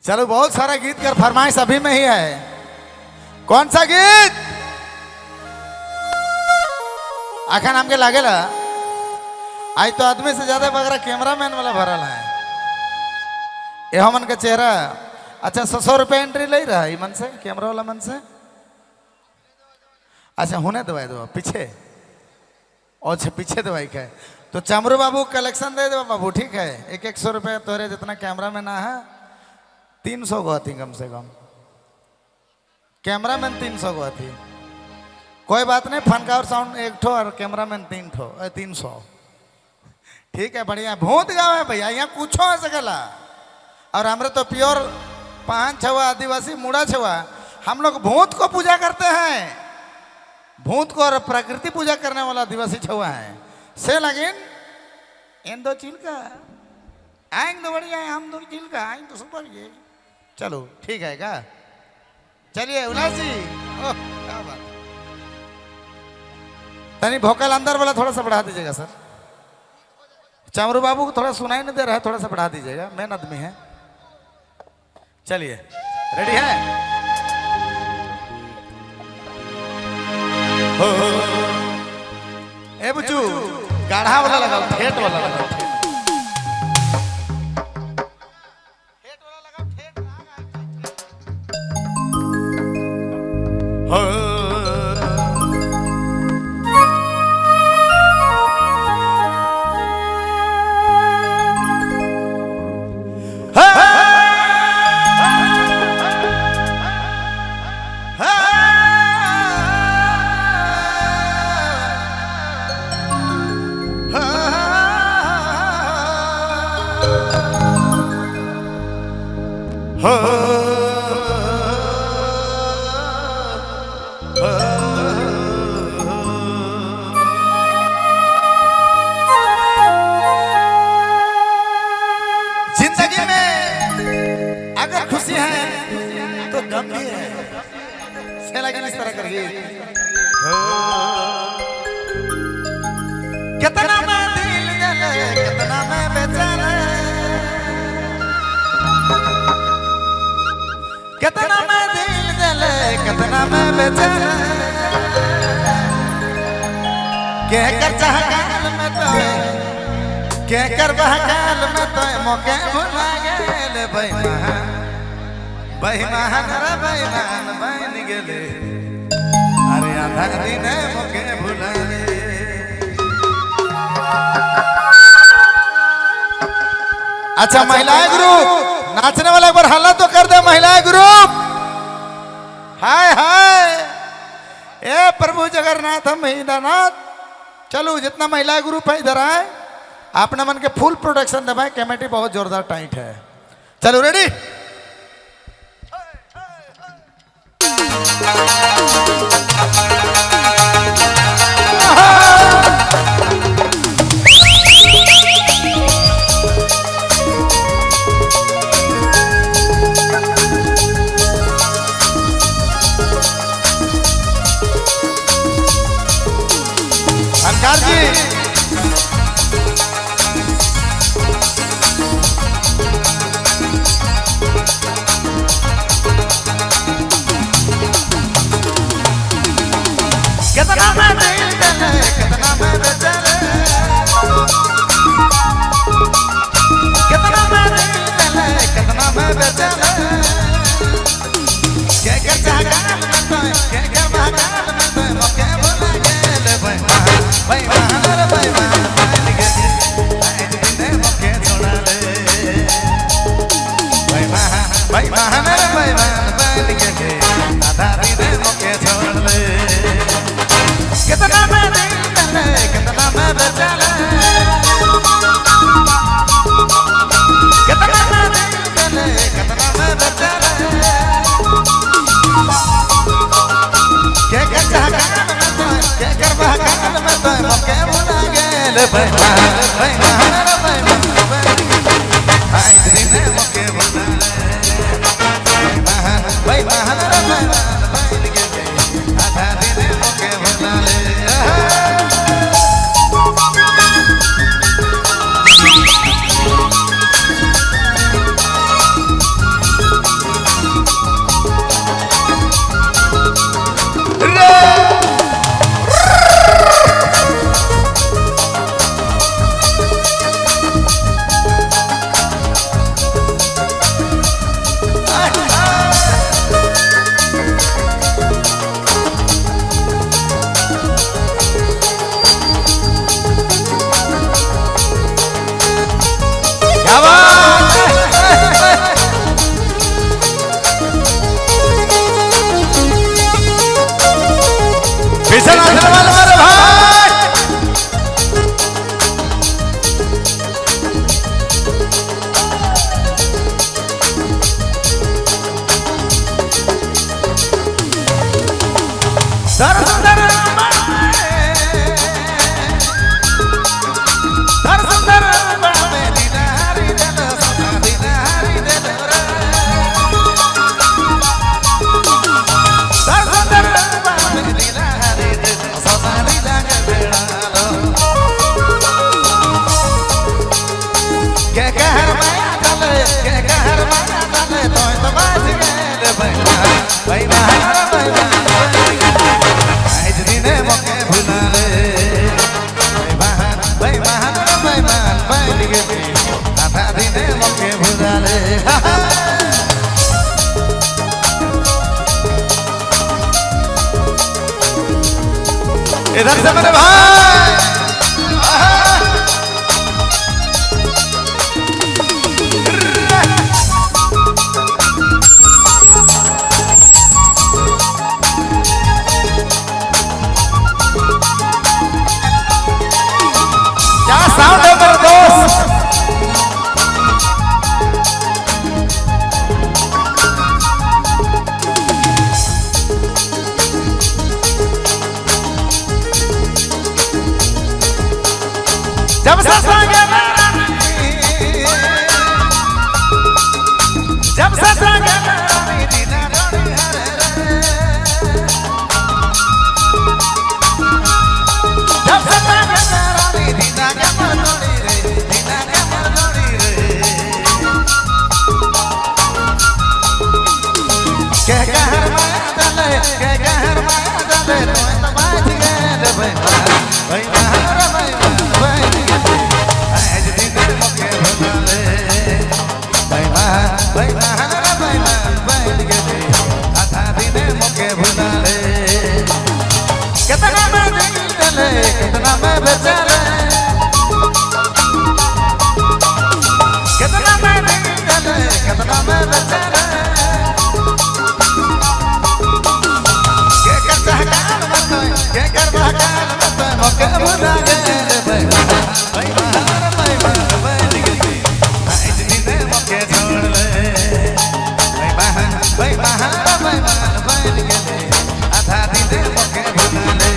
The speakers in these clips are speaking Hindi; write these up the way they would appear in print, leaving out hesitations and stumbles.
चलो बहुत सारा गीत कर फरमाइश अभी में ही है। कौन सा गीत आखा नाम के लागेला? आज तो आदमी से ज्यादा बगरा कैमरामैन वाला भरल है। यह मन का चेहरा अच्छा 100 रुपये एंट्री ले रहा है मन से, कैमरा वाला मन से। अच्छा होने दवाई दो पीछे, और पीछे दवाई का तो चमरू बाबू कलेक्शन दे दो बाबू, ठीक है। 100 रुपये तोरे जितना कैमरा में ना है 300 गो थी कम से कम, कैमरा मैन 300 गो थी। कोई बात नहीं, फनकार साउंड 1 ठो और कैमरा मैन 300, ठीक है बढ़िया। भूत गाँव है भैया, यहाँ कुछ हो सकेला। और हमारे तो प्योर 5 छवा आदिवासी मुड़ा छवा, हम लोग भूत को पूजा करते हैं। भूत को और प्रकृति पूजा करने वाला आदिवासी छवा है से लगिन इन दो चील का आएंगे तो बढ़िया है, हम दो चील का आएंगे तो सुपर ये। चलो ठीक है क्या, चलिए उल्लास जी। ओह क्या बात, तनी भोकल अंदर वाला थोड़ा सा बढ़ा दीजिएगा सर। चमरू बाबू को थोड़ा सुनाई नहीं दे रहा है, थोड़ा सा बढ़ा दीजिएगा, मेन आदमी है। चलिए रेडी है? ए बुचू गाढ़ा वाला लगाओ, ठेठ वाला लगाओ, ठेठ वाला लगाओ, ठेठ जिंदगी में अगर खुशी है तो गम भी है, से लगे इस तरह करिए। कितना मैं दिल जले, कितना मैं बेचैन, कितना मैं दिल जले, कितना मैं बेचैन, कह कर चाह काल में तो के कर बहकाल में तो मौके भुला गेले बेईमान, बेईमान रे बेईमान बन गेले, अरे आधा दिन मौके भुला ले। अच्छा महिलाएं ग्रुप नाचने वाला एक बार हल्ला तो कर दे महिलाएं ग्रुप। हाय हाय ए प्रभु जगन्नाथ महीनानाथ। चलो जितना महिलाएं ग्रुप है इधर आए, आपने मन के फुल प्रोडक्शन दबाए, कमेटी बहुत जोरदार टाइट है। चलो रेडी? फनकार जी कितना मैं दिल जले, कितना मैं बेचैन, कितना मैं दिल जले, कितना मैं बेचैन, के चाह गाल में तो के बहकाल में तो मौके भुला गेले बेईमान, बेईमान रे बेईमान बन गेले, आज दिन मौके छोड़ा ले, बेईमान बेईमान रे बेईमान बन गेले, आधा दिन मौके छोड़ ले। कितना मैं दिल जले, कितना मैं बेचैन, कितना मैं दिल जले, कितना मैं बेचैन, के चाह काल में तो के कर बहकाल में तो मौके भुला गेले बेईमान, बेईमान रे बेईमान बन गेले, आज दिन मौके भुला ले, बेईमान बेईमान रे बेईमान बन गेले, आधा दिन मौके भुला ले। दर सुंदर दर सुंदर बामे दिनारी दल सोना दिनारी दल दर सुंदर बामे दिनारी दल सोना दिनारी बेड़ालो के कहर माया दल के कहर माया दल तो बाज गए बैना बैना बैना आज दिने मके भुलाले बैमान बैमान बैमान बैठ गए आधा दिने मके भुलाले इधर से मेरे भाई साउंड है मेरे दोस्त जब से संगे जब से संगे के कहर माया दले के कहर माया दले तो बाज गए बैमान बैमान बैठ गए आज दिन मके भुलाले बैमान बैमान बैमान बैठ गए आधा दिन मके भुलाले कितना मैं दिल दले कितना मैं बेचारे कितना मैं दिल दले कितना मैं बेचारे के कर बहकाल मत मके भुला गए बैमान बैमान बैमान बैठ गए आज दिन मके छोड़ ले बैमान बैमान बैमान बैठ गए आधा दिन मके भुला ले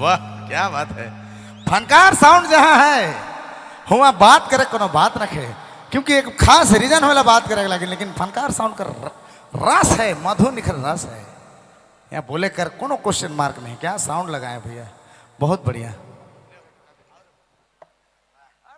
वाह क्या बात है फनकार साउंड जहाँ है हुआ बात करे कोनो बात रखे क्योंकि एक खास रीजन वाला बात करे लेकिन फनकार साउंड का रस है मधु निखर रस है यहाँ बोले कर कोनो क्वेश्चन मार्क नहीं क्या साउंड लगाए भैया बहुत बढ़िया।